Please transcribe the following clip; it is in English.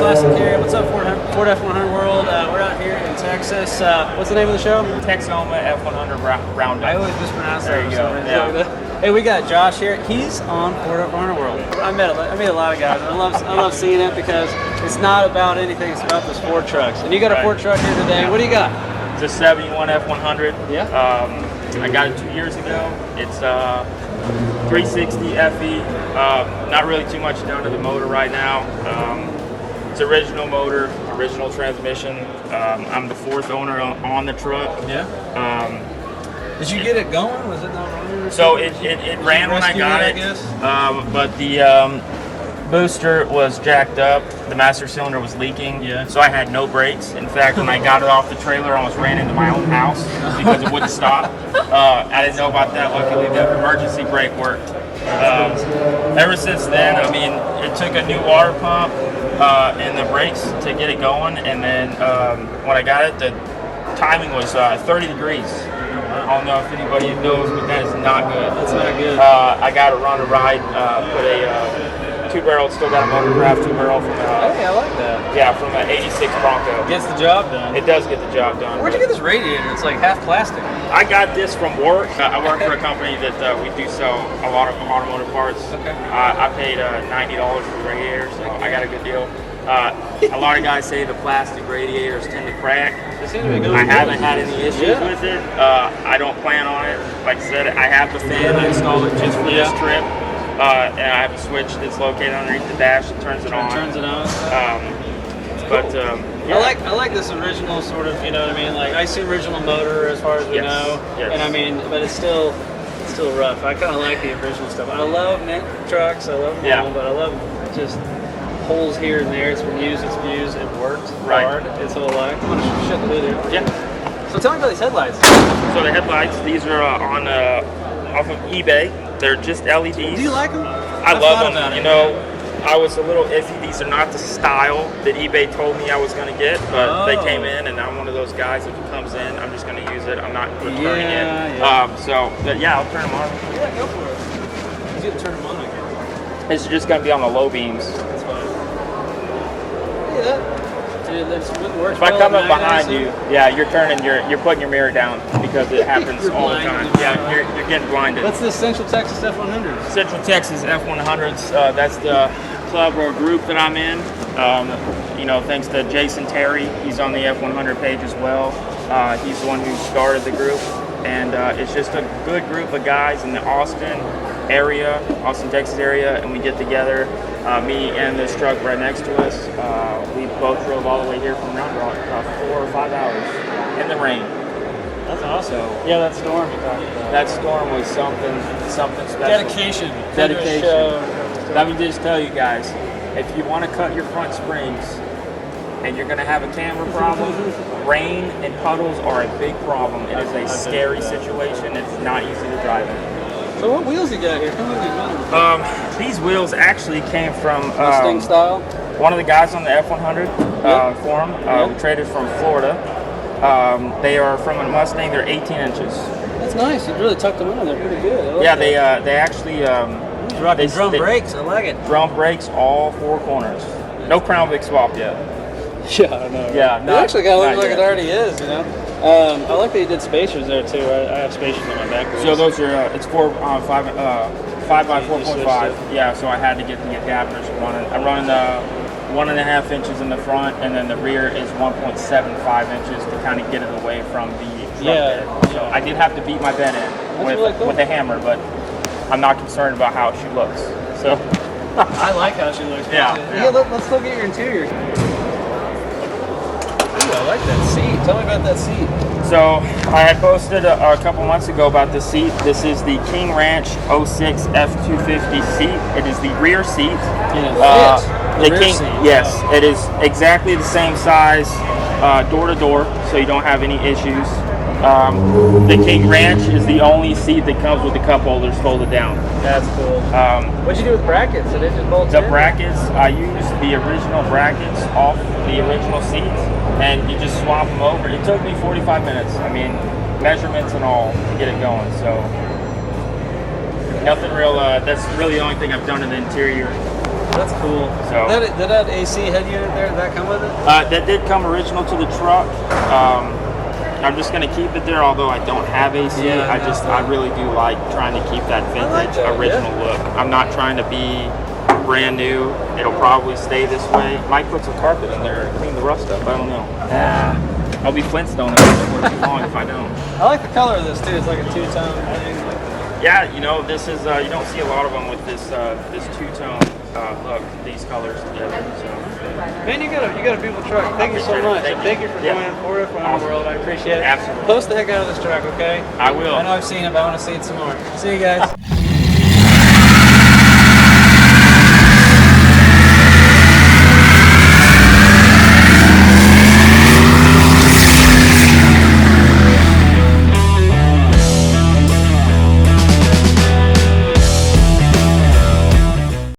CraigerCoClassic here. What's up, Ford F100 World? We're out here in Texas. What's the name of the show? Texoma F100 Round. I always mispronounce that. There you go. Yeah. Hey, we got Josh here. He's on Ford F100 World. I met a lot of guys. I love seeing it because it's not about anything. It's about those Ford trucks. And you got a Ford truck here today. What do you got? It's a 71 F100. Yeah. I got it 2 years ago. It's 360 FE. Not really too much done to the motor right now. It's original motor, original transmission. I'm the fourth owner on the truck. Yeah. Did you get it going? Was it not running? So it ran when I got it, but the booster was jacked up. The master cylinder was leaking, so I had no brakes. In fact, when I got it off the trailer, I almost ran into my own house because it wouldn't stop. I didn't know about that. Luckily, the emergency brake worked. Ever since then, I mean, it took a new water pump and the brakes to get it going, and then when I got it, the timing was 30 degrees. I don't know if anybody knows, but that is not good. That's not good. I got to run a ride, put a two-barrel, still got a motor craft two-barrel from hey, I like that. Yeah, from an 86 Bronco. Gets the job done. It does get the job done. Where'd you get this radiator? It's like half plastic. I got this from work. I work for a company that we do sell a lot of automotive parts. Okay. I paid $90 for the radiator, so I got a good deal. A lot of guys say the plastic radiators tend to crack. I haven't had any issues with it. I don't plan on it. Like I said, I have the fan. I installed it just for this trip. And I have a switch that's located underneath the dash that turns it on. I like this original sort of, you know what I mean? Like, I see original motor as far as we know. Yes. And I mean, but it's still rough. I kind of like the original stuff. I love mint trucks. I love them all, but I love just holes here and there. It's been used, it worked hard. It's all like, I'm going to shut the lid here. Yeah. So tell me about these headlights. So the headlights, these are on off of eBay. They're just LEDs. Do you like them? I love them. You know, I was a little iffy. These are not the style that eBay told me I was going to get, but they came in, and I'm one of those guys. If it comes in, I'm just going to use it. I'm not returning it. I'll turn them on. Yeah, go for it. You can turn them on again. It's just going to be on the low beams. That's fine. Look at that. Dude, that's works. If I come up behind you, you're putting your mirror down because it happens all the time. Yeah, you're getting blinded. What's the Central Texas F100? Central Texas F100s. That's the club or group that I'm in. You know, thanks to Jason Terry, he's on the F100 page as well. He's the one who started the group, and it's just a good group of guys in the Austin, Texas area, and we get together. Me and this truck right next to us, we both drove all the way here from Round Rock, about 4 or 5 hours in the rain. That's awesome. So, yeah, that storm. That storm was something special. Dedication. Let me just tell you guys, if you want to cut your front springs and you're going to have a camera problem, rain and puddles are a big problem. It is a scary situation. It's not easy to drive in. So what wheels you got here? These wheels actually came from Mustang style. One of the guys on the F100 forum. We traded from Florida. They are from a Mustang. They're 18 inches. That's nice. You really tucked them in. They're pretty good. They actually rocking drum brakes. I like it. Drum brakes, all 4 corners. No Crown Vic swap yet. Yeah, I know. Yeah, it actually kind of looks like it already is. You know. I like that you did spacers there too. I have spacers on my back. So those are it's 5 by 4.5. Yeah, so I had to get the adapters running. I'm running 1.5 inches in the front, and then the rear is 1.75 inches to kind of get it away from the front bed. So I did have to beat my bed in with a hammer, but I'm not concerned about how she looks. So I like how she looks. Yeah. Let's look at your interior. I like that seat. Tell me about that seat. So I had posted a couple months ago about this seat. This is the King Ranch 06 F250 seat. It is the rear seat. Yes, it is exactly the same size door to door, so you don't have any issues. The King Ranch is the only seat that comes with the cup holders folded down. That's cool. What'd you do with brackets? Did it just bolt in? The brackets, I used the original brackets off the original seats, and you just swap them over. It took me 45 minutes. I mean, measurements and all to get it going. So nothing real. That's really the only thing I've done in the interior. That's cool. So did that AC head unit there? Did that come with it? That did come original to the truck. I'm just gonna keep it there, although I don't have AC. Yeah, I really do like trying to keep that vintage original look. I'm not trying to be brand new. It'll probably stay this way. Might put some carpet in there and clean the rust up. I don't know. I'll be Flintstone for too long if I don't. I like the color of this too. It's like a two-tone thing. Yeah, you know, this is you don't see a lot of them with this this two-tone look, these colors together. So. Man, you got a beautiful truck. Thank you so much. Thank you for joining Ford F100 World. I appreciate it. Absolutely. Post the heck out of this truck, okay? I will. I know I've seen it, but I want to see it some more. See you guys.